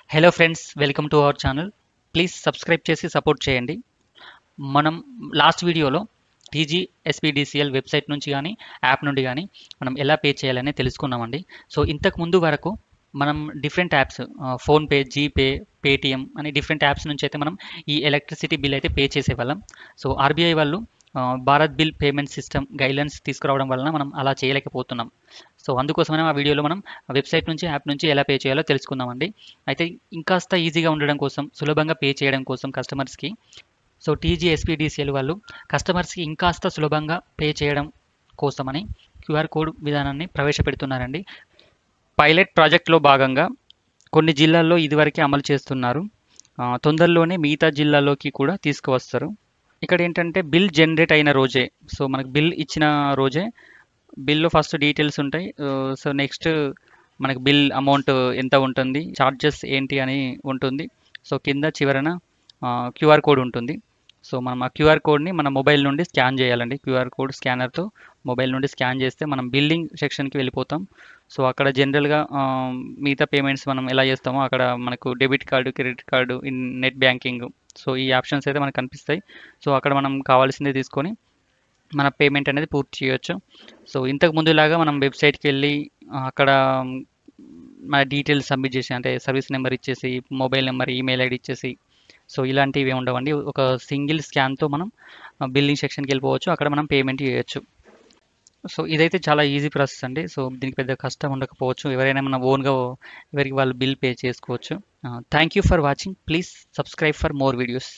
Hello friends, welcome to our channel. Please subscribe చేసి support చేయండి. మనం లాస్ట్ వీడియోలో టీజీ ఎస్పీడీసీఎల్ వెబ్సైట్ నుంచి కానీ యాప్ నుండి కానీ మనం ఎలా పే చేయాలని తెలుసుకున్నామండి. సో ఇంతకు ముందు వరకు మనం different apps PhonePe, GPay, Paytm అని డిఫరెంట్ యాప్స్ నుంచి అయితే మనం ఈ ఎలక్ట్రిసిటీ బిల్ అయితే పే చేసేవాళ్ళం. సో ఆర్బీఐ వాళ్ళు Bharat bill payment system guidelines తీసుకురావడం వలన మనం అలా చేయలేకపోతున్నాం. సో అందుకోసమనే ఆ వీడియోలో మనం వెబ్సైట్ నుంచి యాప్ నుంచి ఎలా పే చేయాలో తెలుసుకుందామండి. అయితే ఇంకాస్త ఈజీగా ఉండడం కోసం, సులభంగా పే చేయడం కోసం కస్టమర్స్కి, సో టీజీఎస్పీడీసీఎల్ వాళ్ళు కస్టమర్స్కి ఇంకాస్త సులభంగా పే చేయడం కోసమని క్యూఆర్ కోడ్ విధానాన్ని ప్రవేశపెడుతున్నారండి. పైలట్ ప్రాజెక్ట్లో భాగంగా కొన్ని జిల్లాల్లో ఇదివరకే అమలు చేస్తున్నారు. తొందరలోనే మిగతా జిల్లాల్లోకి కూడా తీసుకువస్తారు. ఇక్కడ ఏంటంటే బిల్ జనరేట్ అయిన రోజే, సో మనకు బిల్ ఇచ్చిన రోజే బిల్లు ఫస్ట్ డీటెయిల్స్ ఉంటాయి. సో నెక్స్ట్ మనకి బిల్ అమౌంట్ ఎంత ఉంటుంది, ఛార్జెస్ ఏంటి అని ఉంటుంది. సో కింద చివరన క్యూఆర్ కోడ్ ఉంటుంది. సో మనం ఆ క్యూఆర్ కోడ్ని మన మొబైల్ నుండి స్కాన్ చేయాలండి. క్యూఆర్ కోడ్ స్కానర్తో మొబైల్ నుండి స్కాన్ చేస్తే మనం బిల్లింగ్ సెక్షన్కి వెళ్ళిపోతాం. సో అక్కడ జనరల్గా మిగతా పేమెంట్స్ మనం ఎలా చేస్తామో అక్కడ మనకు debit card, credit card, net banking, so ఈ ఆప్షన్స్ అయితే మనకు కనిపిస్తాయి. సో అక్కడ మనం కావాల్సింది తీసుకొని మన పేమెంట్ అనేది పూర్తి చేయొచ్చు. సో ఇంతకు ముందులాగా మనం వెబ్సైట్కి వెళ్ళి అక్కడ మన డీటెయిల్స్ సబ్మిట్ చేసి, అంటే సర్వీస్ నెంబర్ ఇచ్చేసి, మొబైల్ నెంబర్, ఈమెయిల్ ఐడి ఇచ్చేసి, సో ఇలాంటివి ఉండవండి. ఒక సింగిల్ స్కాన్తో మనం బిల్లింగ్ సెక్షన్కి వెళ్ళిపోవచ్చు, అక్కడ మనం పేమెంట్ చేయొచ్చు. సో ఇదైతే చాలా ఈజీ ప్రాసెస్ అండి. సో దీనికి పెద్ద కష్టం ఉండకపోవచ్చు. ఎవరైనా మన ఓన్గా ఎవరికి వాళ్ళు బిల్ పే చేసుకోవచ్చు. Thank you for watching. Please subscribe for more videos.